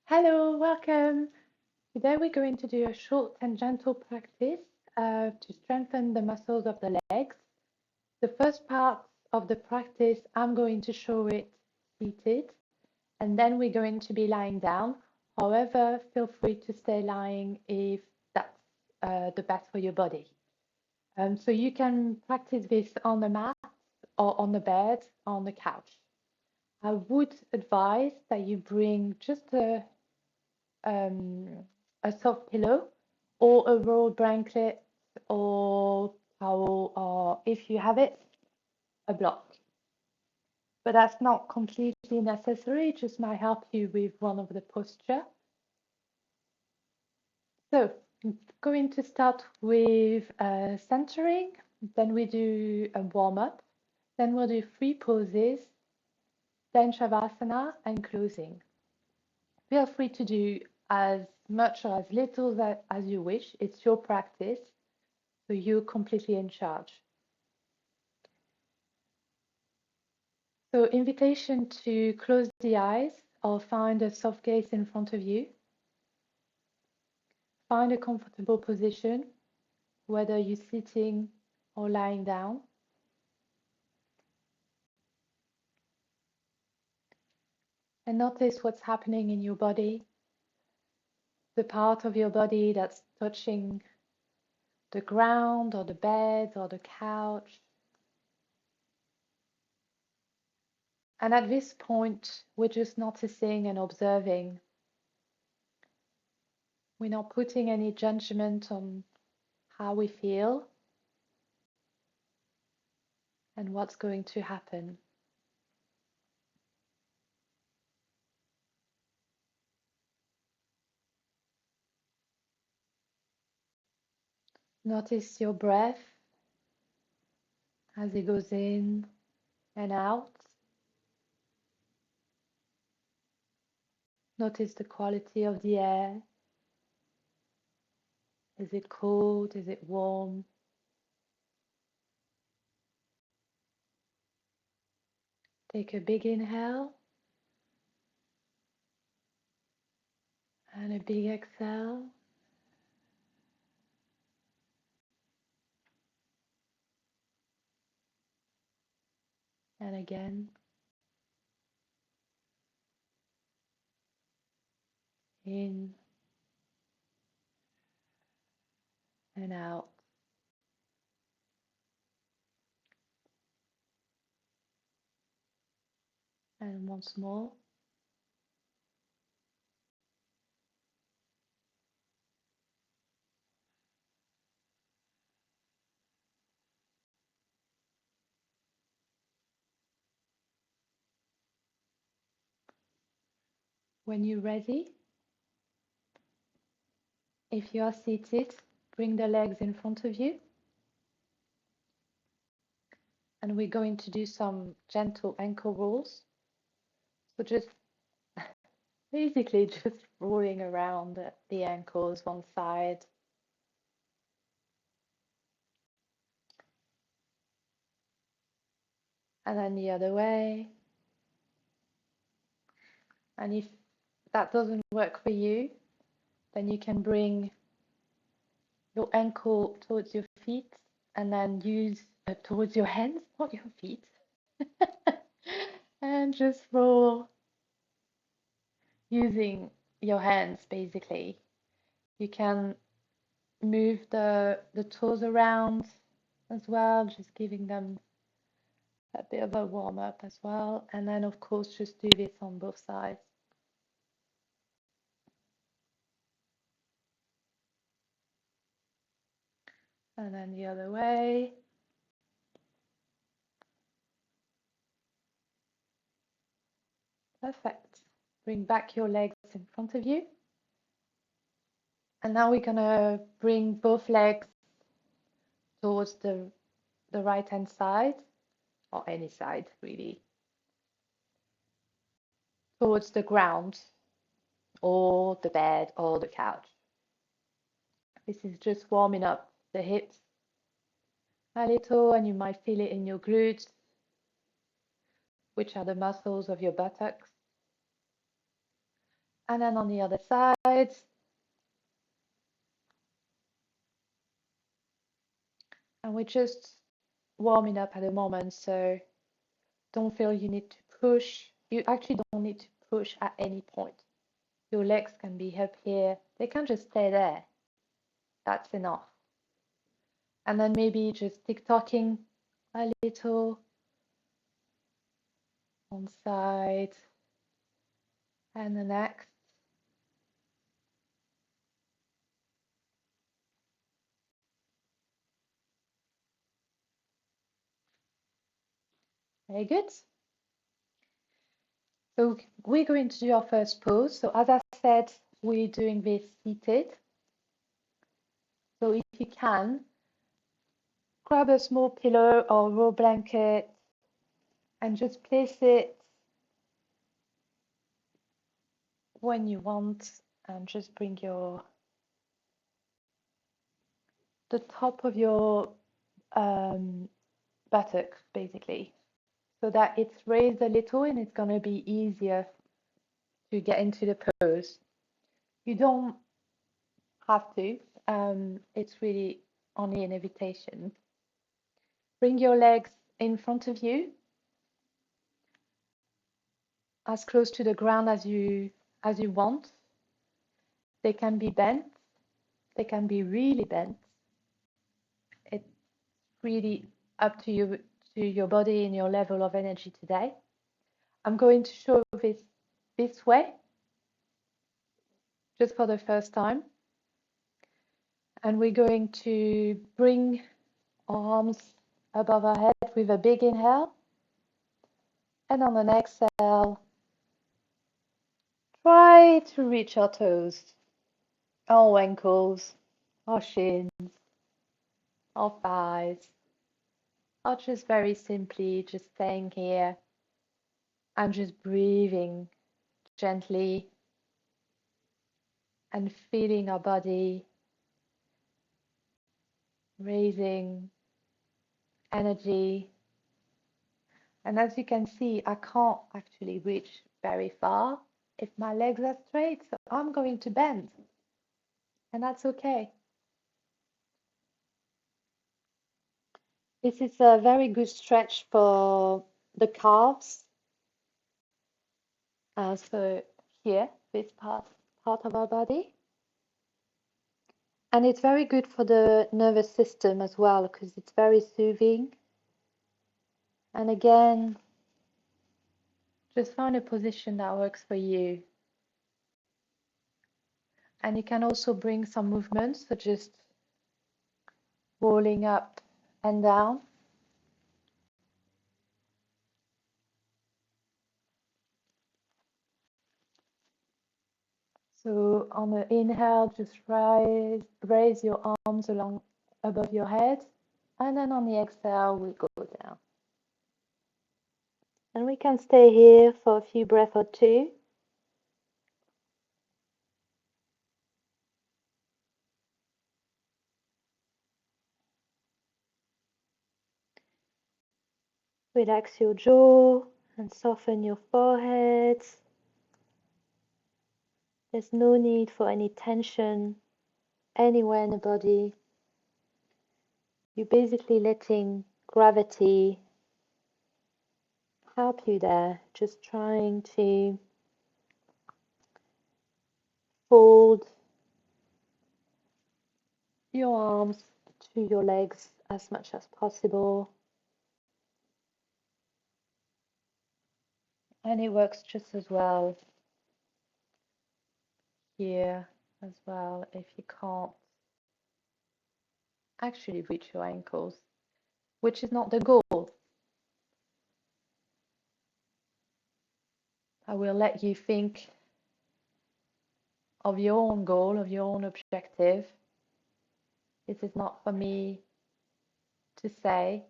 Hello, welcome. Today we're going to do a short and gentle practice to strengthen the muscles of the legs. The first part of the practice, I'm going to show it seated, and then we're going to be lying down. However, feel free to stay lying if that's the best for your body. So you can practice this on the mat or on the bed, or on the couch. I would advise that you bring just um, a soft pillow or a rolled blanket or towel, or if you have it, a block. But that's not completely necessary, it just might help you with one of the posture. So I'm going to start with centering, then we do a warm-up, then we'll do 3 poses, then Savasana and closing. Feel free to do as much or as little as you wish. It's your practice, so you're completely in charge. So invitation to close the eyes or find a soft gaze in front of you. Find a comfortable position, whether you're sitting or lying down. And notice what's happening in your body, the part of your body that's touching the ground or the bed or the couch. And at this point, we're just noticing and observing. We're not putting any judgment on how we feel and what's going to happen. Notice your breath as it goes in and out. Notice the quality of the air. Is it cold? Is it warm? Take a big inhale and a big exhale. And again, in and out. And once more. When you're ready, if you are seated, bring the legs in front of you. And we're going to do some gentle ankle rolls. So just basically just rolling around the ankles one side and then the other way. And if that doesn't work for you, then you can bring your ankle towards your feet and then use towards your hands, not your feet, and just roll using your hands basically. You can move the toes around as well, just giving them a bit of a warm up as well. And then of course just do this on both sides. And then the other way. Perfect. Bring back your legs in front of you. And now we're gonna bring both legs towards the right hand side, or any side really, towards the ground or the bed or the couch. This is just warming up the hips a little, and you might feel it in your glutes, which are the muscles of your buttocks. And then on the other side. And we're just warming up at the moment, so don't feel you need to push. You actually don't need to push at any point. Your legs can be up here. They can just stay there. That's enough. And then maybe just tick-tocking a little on side and the next. Very good. So we're going to do our first pose. So as I said, we're doing this seated. So if you can, grab a small pillow or roll blanket and just place it when you want, and just bring the top of your buttock basically, so that it's raised a little and it's going to be easier to get into the pose. You don't have to, it's really only an invitation. Bring your legs in front of you, as close to the ground as you want. They can be bent, they can be really bent. It's really up to you, to your body and your level of energy today. I'm going to show this way, just for the first time. And we're going to bring our arms above our head with a big inhale. And on an exhale, try to reach our toes, our ankles, our shins, our thighs, or just very simply just staying here and just breathing gently and feeling our body raising energy. And as you can see, I can't actually reach very far if my legs are straight, so I'm going to bend, and that's okay. This is a very good stretch for the calves. So here, this part of our body. And it's very good for the nervous system as well, because it's very soothing. And again, just find a position that works for you. And you can also bring some movements, so just rolling up and down. So on the inhale, just raise your arms along above your head. And then on the exhale, we go down. And we can stay here for a few breaths or two. Relax your jaw and soften your forehead. There's no need for any tension anywhere in the body. You're basically letting gravity help you there, just trying to fold your arms to your legs as much as possible. And it works just as well here as well if you can't actually reach your ankles, which is not the goal. I will let you think of your own goal, of your own objective. This is not for me to say.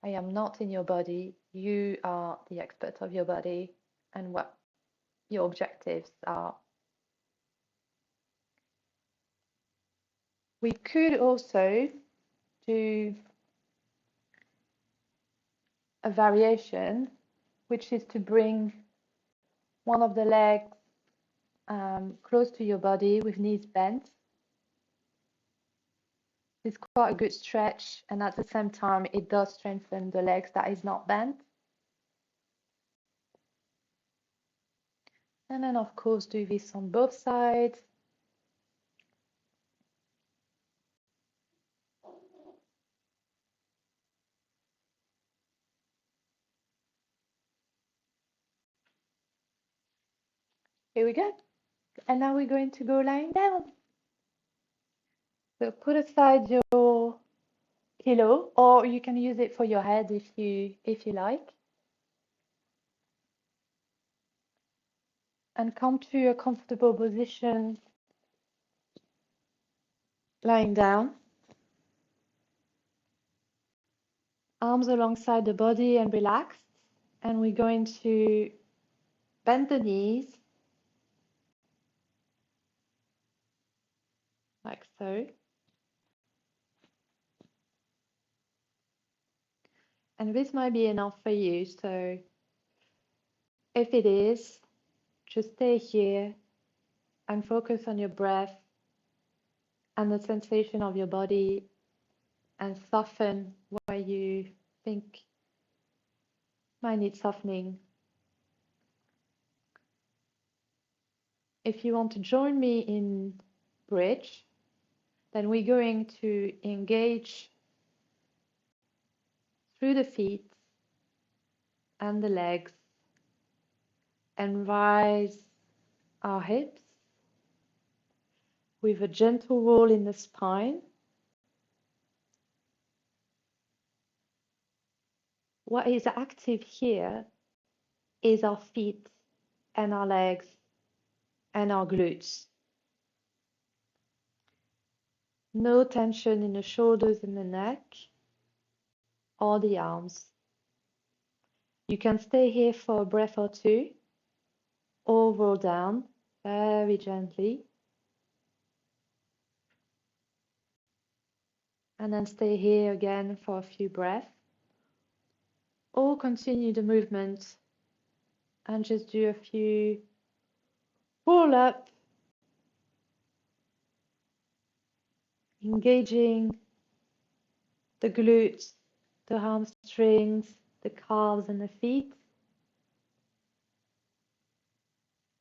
I am not in your body. You are the expert of your body and what your objectives are. We could also do a variation, which is to bring one of the legs close to your body with knees bent. It's quite a good stretch, and at the same time, it does strengthen the legs that is not bent. And then, of course, do this on both sides. Here we go. And now we're going to go lying down. So put aside your pillow, or you can use it for your head if you like. And come to a comfortable position lying down. Arms alongside the body and relaxed. And we're going to bend the knees like so. And this might be enough for you. So if it is, just stay here and focus on your breath and the sensation of your body, and soften where you think might need softening. If you want to join me in bridge, then we're going to engage through the feet and the legs and rise our hips with a gentle roll in the spine. What is active here is our feet and our legs and our glutes. No tension in the shoulders and the neck or the arms. You can stay here for a breath or two, or roll down very gently. And then stay here again for a few breaths. Or continue the movement and just do a few pull up, engaging the glutes, the hamstrings, the calves and the feet.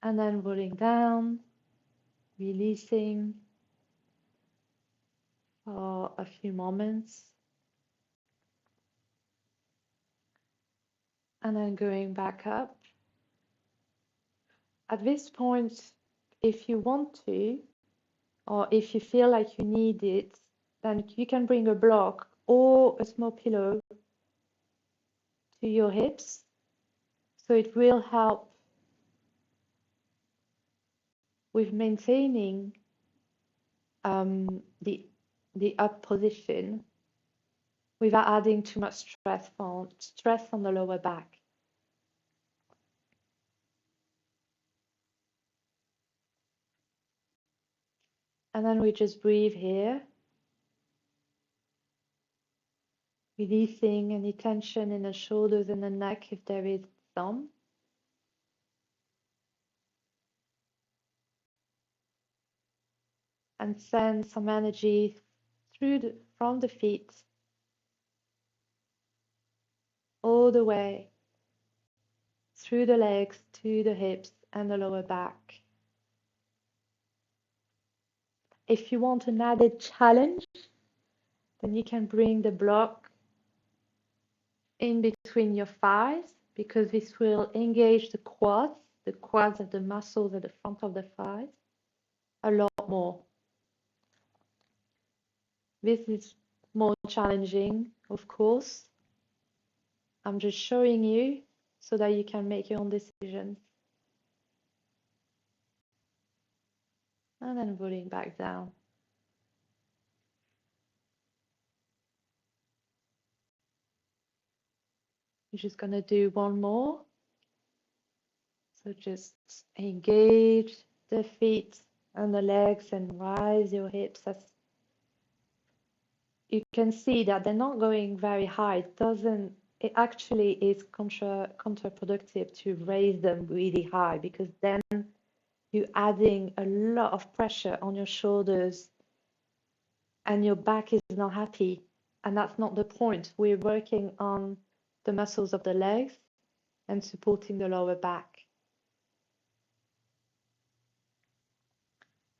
And then rolling down, releasing for a few moments. And then going back up. At this point, if you want to, or if you feel like you need it, then you can bring a block or a small pillow to your hips. So it will help with maintaining the up position without adding too much stress on the lower back. And then we just breathe here, releasing any tension in the shoulders and the neck if there is some. And send some energy from the feet all the way through the legs to the hips and the lower back. If you want an added challenge, then you can bring the block in between your thighs, because this will engage the quads of the muscles at the front of the thighs a lot more. This is more challenging, of course. I'm just showing you so that you can make your own decisions. And then rolling back down. We're just going to do one more. So just engage the feet and the legs and rise your hips. As you can see that they're not going very high. It actually is counterproductive to raise them really high, because then you're adding a lot of pressure on your shoulders and your back is not happy. And that's not the point. We're working on the muscles of the legs and supporting the lower back.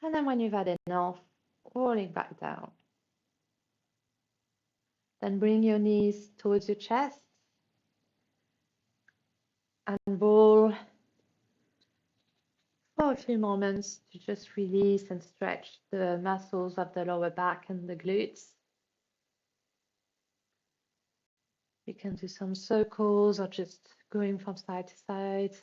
And then when you've had enough, rolling back down. Then bring your knees towards your chest and roll for a few moments to just release and stretch the muscles of the lower back and the glutes. You can do some circles or just going from side to side.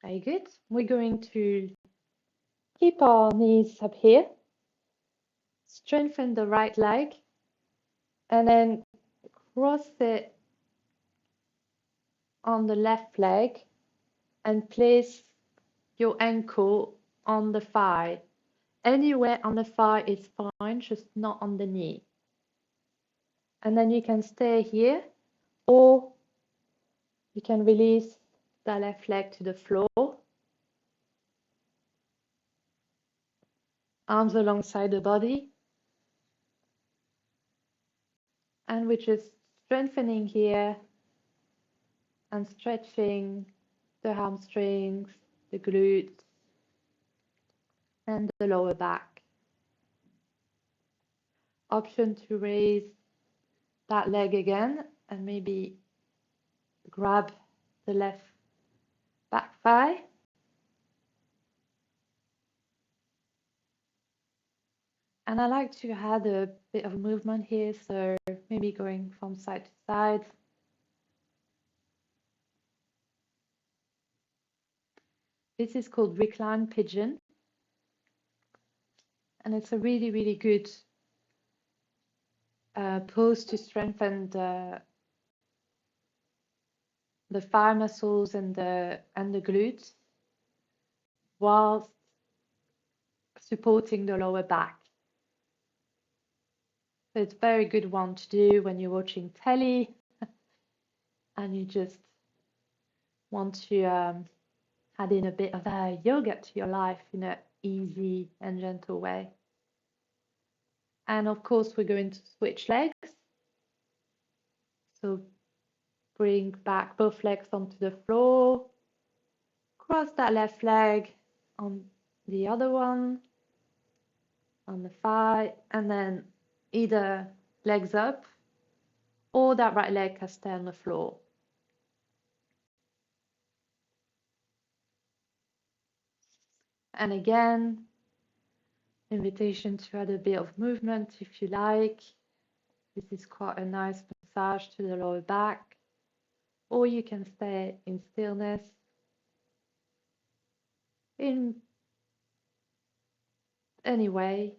Very good. We're going to keep our knees up here, strengthen the right leg, and then cross it on the left leg and place your ankle on the thigh. Anywhere on the thigh is fine, just not on the knee. And then you can stay here, or you can release the left leg to the floor. Arms alongside the body. And we're just strengthening here and stretching the hamstrings, the glutes, and the lower back. Option to raise that leg again and maybe grab the left back thigh. And I like to add a bit of movement here, so maybe going from side to side. This is called Reclined Pigeon. And it's a really, really good pose to strengthen the thigh muscles and the glutes whilst supporting the lower back. So it's a very good one to do when you're watching telly and you just want to add in a bit of yoga to your life in an easy and gentle way. And of course, we're going to switch legs. So bring back both legs onto the floor, cross that left leg on the other one, on the thigh, and then either legs up or that right leg can stay on the floor. And again, invitation to add a bit of movement if you like. This is quite a nice massage to the lower back, or you can stay in stillness. In any way,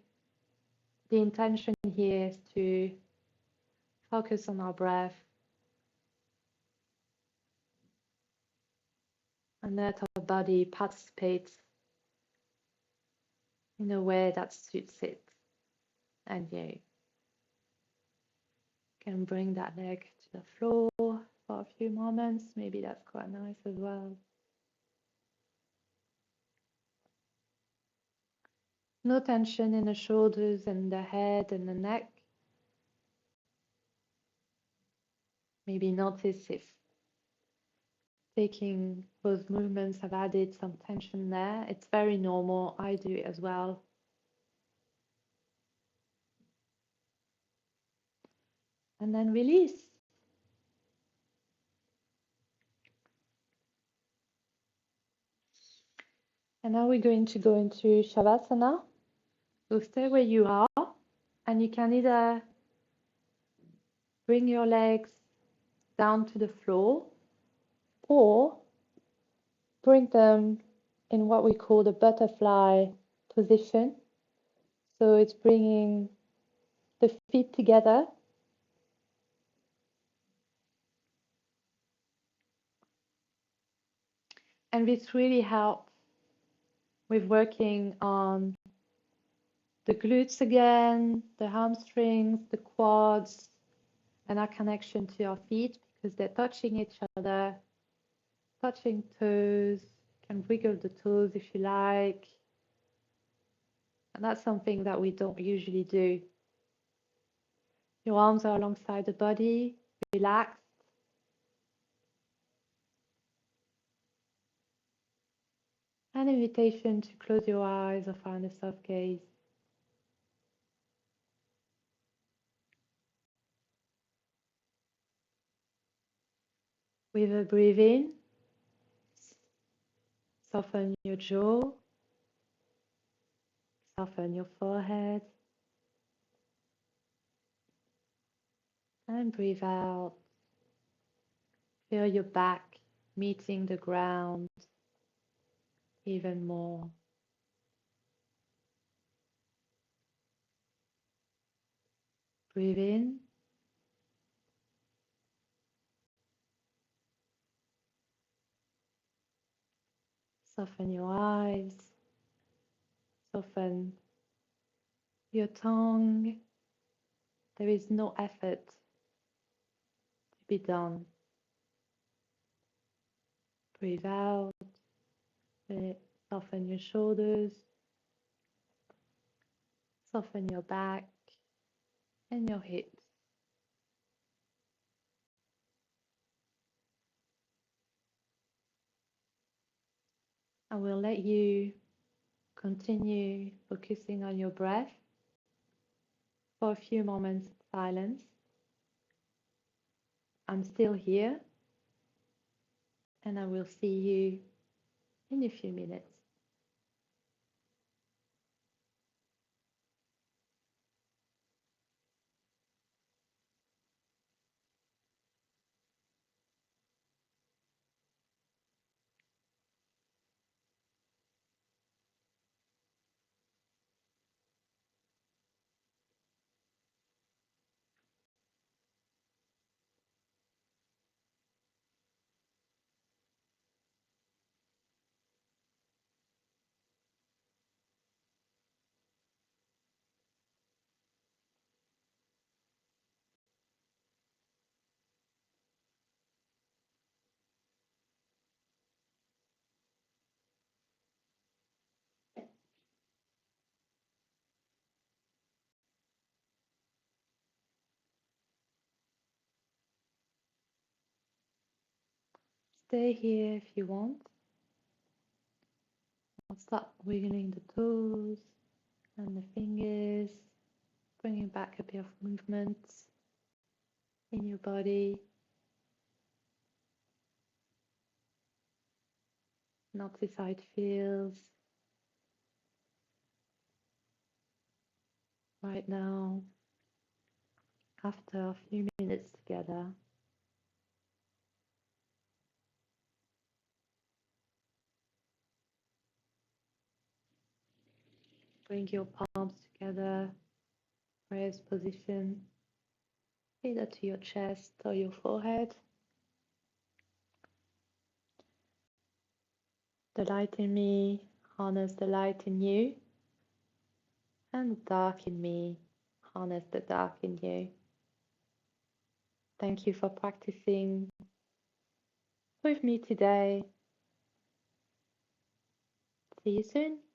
the intention here is to focus on our breath and let our body participate in a way that suits it. And you can bring that leg to the floor for a few moments. Maybe that's quite nice as well. No tension in the shoulders and the head and the neck. Maybe notice if taking those movements have added some tension there. It's very normal. I do it as well. And then release. And now we're going to go into Savasana. So stay where you are, and you can either bring your legs down to the floor or bring them in what we call the butterfly position. So it's bringing the feet together and this really helps with working on the glutes again, the hamstrings, the quads, and our connection to our feet because they're touching each other, touching toes. You can wiggle the toes if you like. And that's something that we don't usually do. Your arms are alongside the body, relaxed. An invitation to close your eyes or find a soft gaze. With a breathe in, soften your jaw, soften your forehead, and breathe out. Feel your back meeting the ground even more. Breathe in, soften your eyes, soften your tongue. There is no effort to be done. Breathe out, soften your shoulders, soften your back and your hips. I will let you continue focusing on your breath for a few moments in silence. I'm still here and I will see you in a few minutes. Stay here if you want. I'll start wiggling the toes and the fingers, bringing back a bit of movement in your body. Notice how it feels right now after a few minutes together. Bring your palms together, press position, either to your chest or your forehead. The light in me harness the light in you, and the dark in me harness the dark in you. Thank you for practicing with me today. See you soon.